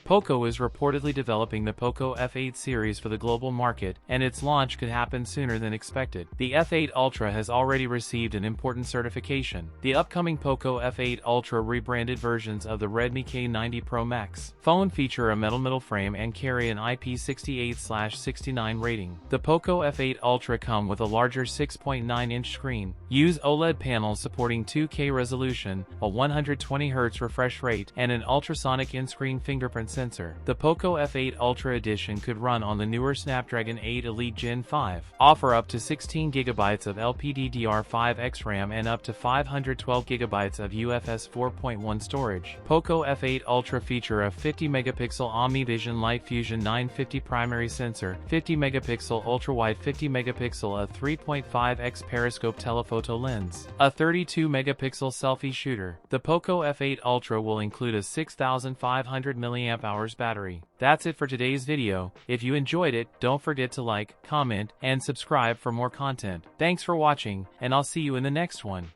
POCO is reportedly developing the POCO F8 series for the global market, and its launch could happen sooner than expected. The F8 Ultra has already received an important certification. The upcoming POCO F8 Ultra rebranded versions of the Redmi K90 Pro Max phone feature a metal middle frame and carry an IP68/69 rating. The POCO F8 Ultra come with a larger 6.9-inch screen, use OLED panels supporting 2K resolution, a 120Hz refresh rate, and an ultrasonic in-screen fingerprint sensor. The POCO F8 Ultra Edition could run on the newer Snapdragon 8 Elite Gen 5, offer up to 16GB of LPDDR5X RAM and up to 512GB of UFS 4.1 storage. POCO F8 Ultra feature a 50-megapixel OmniVision Light Fusion 950 primary sensor, 50-megapixel ultra-wide 50-megapixel a 3.5x periscope telephoto lens, a 32-megapixel selfie shooter. The POCO F8 Ultra will include a 6,500 mAh battery. That's it for today's video. If you enjoyed it, don't forget to like, comment, and subscribe for more content. Thanks for watching, and I'll see you in the next one.